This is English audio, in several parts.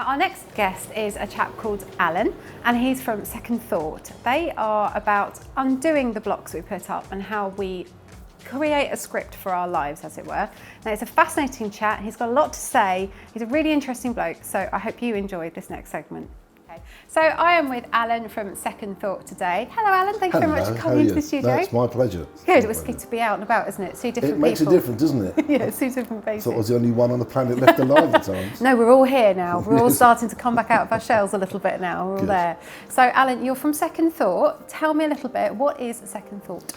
Now our next guest is a chap called Alan, and he's from Second Thought. They are about undoing the blocks we put up and how we create a script for our lives, as it were. Now it's a fascinating chat. He's got a lot to say. He's a really interesting bloke, so I hope you enjoyed this next segment. Okay. So I am with Alan from Second Thought today. Hello Alan, thank you very much for coming into the studio. That's my pleasure. Good, it was good to be out and about, isn't it? See different people. It makes a difference, doesn't it? Yeah, see different faces. Thought I was the only one on the planet left alive at times. No, we're all here now. We're all starting to come back out of our shells a little bit now. We're all Good. there. So Alan, you're from Second Thought. Tell me a little bit, what is Second Thought?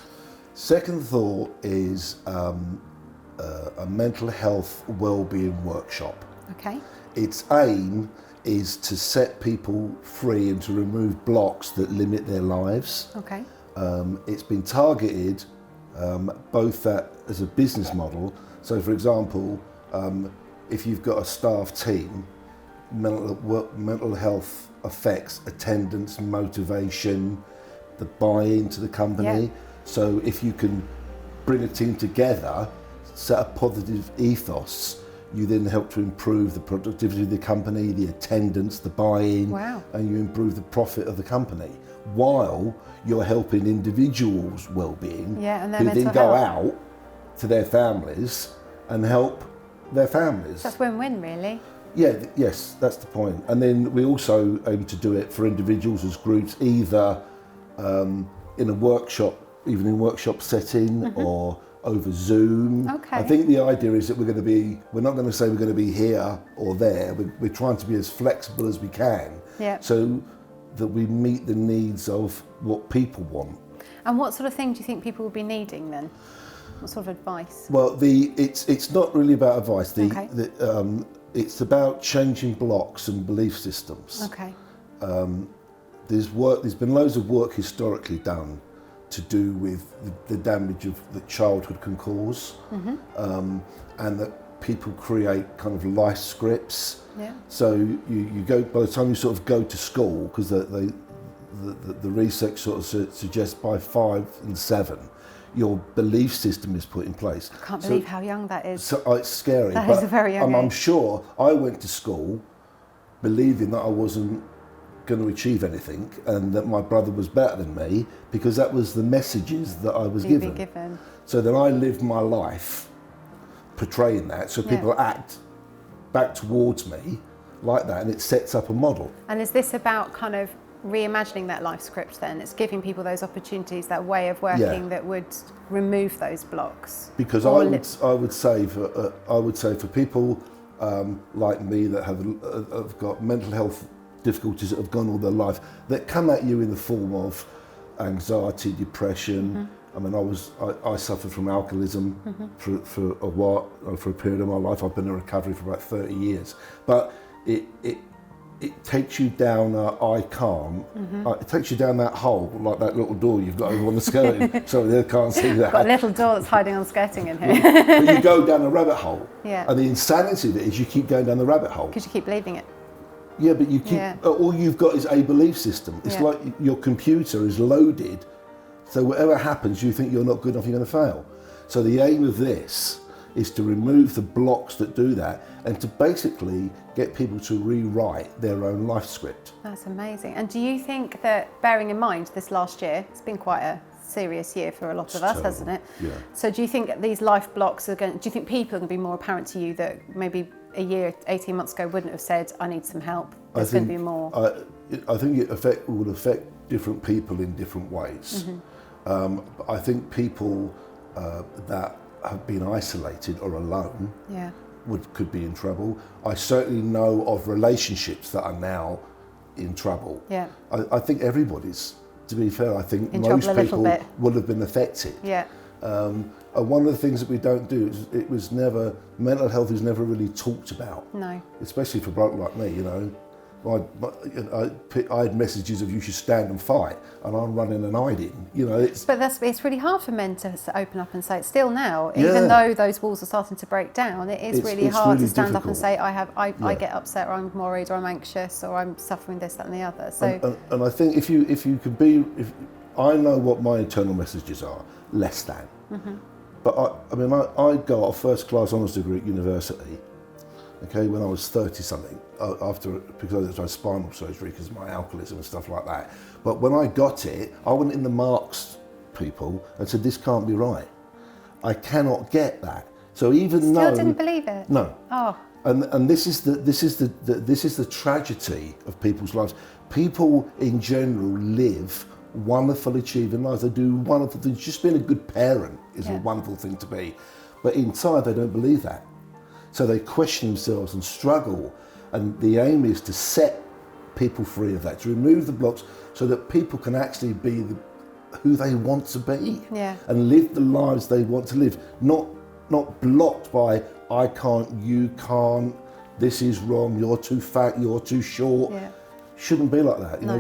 Second Thought is a mental health wellbeing workshop. Okay. Its aim is to set people free and to remove blocks that limit their lives. Okay. It's been targeted both as a business model. So for example, if you've got a staff team, mental health affects attendance, motivation, the buy-in to the company. Yeah. So if you can bring a team together, set a positive ethos, you then help to improve the productivity of the company, the attendance, the buy-in, Wow. and you improve the profit of the company while you're helping individuals' well-being, Yeah, and their who mental then go health. out to their families and help their families. That's win-win, really. Yeah, yes, that's the point. And then we also aim to do it for individuals as groups, either in a workshop, even in workshop setting, or over Zoom. Okay. I think the idea is that we're not going to say we're going to be here or there. We're trying to be as flexible as we can, Yeah. so that we meet the needs of what people want. And what sort of thing do you think people will be needing then? What sort of advice? Well, it's not really about advice. Okay. It's about changing blocks and belief systems. Okay. There's been loads of work historically done to do with the damage that childhood can cause, and that people create kind of life scripts. Yeah. So you go, by the time you sort of go to school, because the research sort of suggests by 5 and 7, your belief system is put in place. I can't believe how young that is. So it's scary. That is a very young I'm age. sure I went to school believing that I wasn't going to achieve anything and that my brother was better than me, because that was the messages that I was You've given. been given. So then I lived my life portraying that, so people act back towards me like that, and it sets up a model. And is this about kind of reimagining that life script then? It's giving people those opportunities, that way of working that would remove those blocks? Because I would say for people like me that have got mental health difficulties that have gone all their life, that come at you in the form of anxiety, depression. I mean, I suffered from alcoholism for a while, for a period of my life. I've been in recovery for about 30 years, but it takes you down I can't. It takes you down that hole, like that little door you've got over on the skirting. Sorry, they can't see that. Got a little door that's hiding on skirting in here. But you go down a rabbit hole. Yeah. And the insanity of it is you keep going down the rabbit hole. Because you keep believing it. Yeah, but you keep, all you've got is a belief system. It's like your computer is loaded, so whatever happens, you think you're not good enough, you're going to fail. So the aim of this is to remove the blocks that do that, and to basically get people to rewrite their own life script. That's amazing. And do you think that, bearing in mind this last year, it's been quite a serious year for a lot of us, hasn't it? Yeah. So do you think these life blocks do you think people are going to be more apparent to you that maybe a year, 18 months ago wouldn't have said, I need some help? There's going to be more. I think it would affect different people in different ways. I think people that have been isolated or alone could be in trouble. I certainly know of relationships that are now in trouble. Yeah. I think everybody's, to be fair, I think In most trouble a little people bit. would have been affected. Yeah. And one of the things that we don't do is mental health is never really talked about. No. Especially for a bloke like me, you know. I had messages of you should stand and fight, and I'm running and hiding. You know, But it's really hard for men to open up and say it still now, even though those walls are starting to break down. It's really hard to stand up and say I get upset, or I'm worried, or I'm anxious, or I'm suffering this, that, and the other. So and I think if you could be, I know what my internal messages are, less than. But I go a first class honours degree at university. okay, when I was 30 something, because I had spinal surgery because of my alcoholism and stuff like that. But when I got it, I went in the marks people and said, this can't be right. I cannot get that. So even though... Still didn't believe it? No. Oh. And this is the tragedy of people's lives. People in general live wonderful, achieving lives. They do wonderful things. Just being a good parent is a wonderful thing to be. But inside, they don't believe that. So they question themselves and struggle. And the aim is to set people free of that, to remove the blocks so that people can actually be who they want to be and live the lives they want to live. Not blocked by, I can't, you can't, this is wrong, you're too fat, you're too short. Yeah. Shouldn't be like that. You know,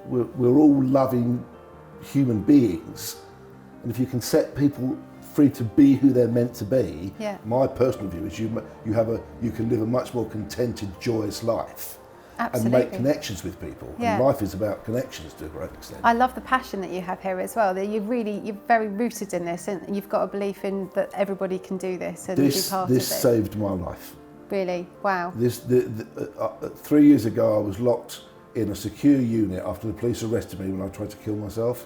we're all loving human beings, and if you can set people free to be who they're meant to be, my personal view is you can live a much more contented, joyous life. Absolutely. And make connections with people. Yeah. And life is about connections to a great extent. I love the passion that you have here as well. That you're very rooted in this, and you've got a belief in that everybody can do this and be part of it. This saved my life. Really? Wow. 3 years ago, I was locked in a secure unit after the police arrested me when I tried to kill myself,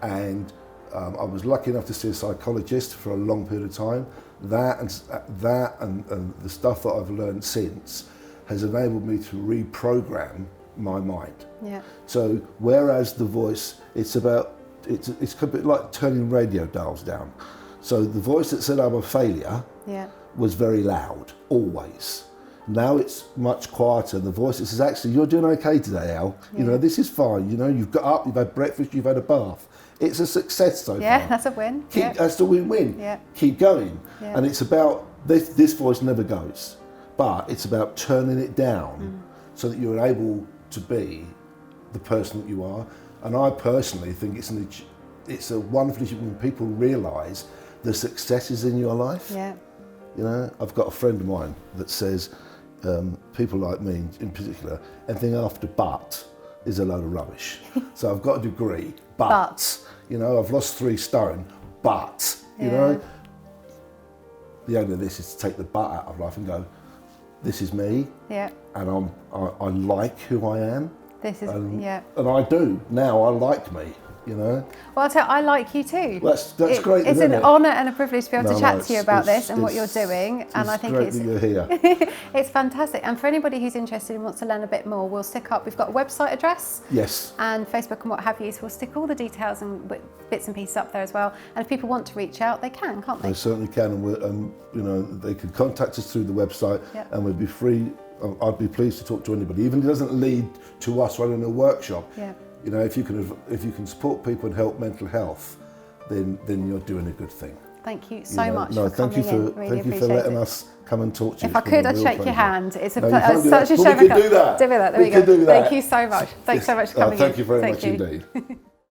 and I was lucky enough to see a psychologist for a long period of time. That and the stuff that I've learned since has enabled me to reprogram my mind. Yeah. So whereas the voice, it's a bit like turning radio dials down. So the voice that said I'm a failure was very loud, always. Now it's much quieter. The voice that says, actually, you're doing okay today, Al. Yeah. You know, this is fine. You know, you've got up, you've had breakfast, you've had a bath. It's a success so far. Yeah, that's a win. That's a win-win. Yeah. Keep going. Yeah. And it's about, this voice never goes. But it's about turning it down so that you're able to be the person that you are. And I personally think it's a wonderful issue when people realise the successes in your life. Yeah. You know, I've got a friend of mine that says people like me in particular, anything after but is a load of rubbish. So I've got a degree, but you know, I've lost 3 stone, but you know, the aim of this is to take the but out of life and go, this is me, and I like who I am. This is, and I do now. I like me, you know. Well, I'll tell you, I like you too. That's great. It's an honour and a privilege to be able to chat to you about this and what you're doing. And I think great that you're here. It's fantastic. And for anybody who's interested and wants to learn a bit more, we'll stick up. We've got a website address. Yes. And Facebook and what have you. So we'll stick all the details and bits and pieces up there as well. And if people want to reach out, they can, can't they? They certainly can. And you know, they can contact us through the website, and we'll be free. I'd be pleased to talk to anybody, even if it doesn't lead to us running a workshop. Yeah. You know, if you can support people and help mental health, then you're doing a good thing. Thank you so much for coming in. Thank you for letting us come and talk to you. If I could, I'd shake your hand. It's such a shame. We could do that. There we go. Thank you so much. Thanks so much for coming in. Thank you very much indeed.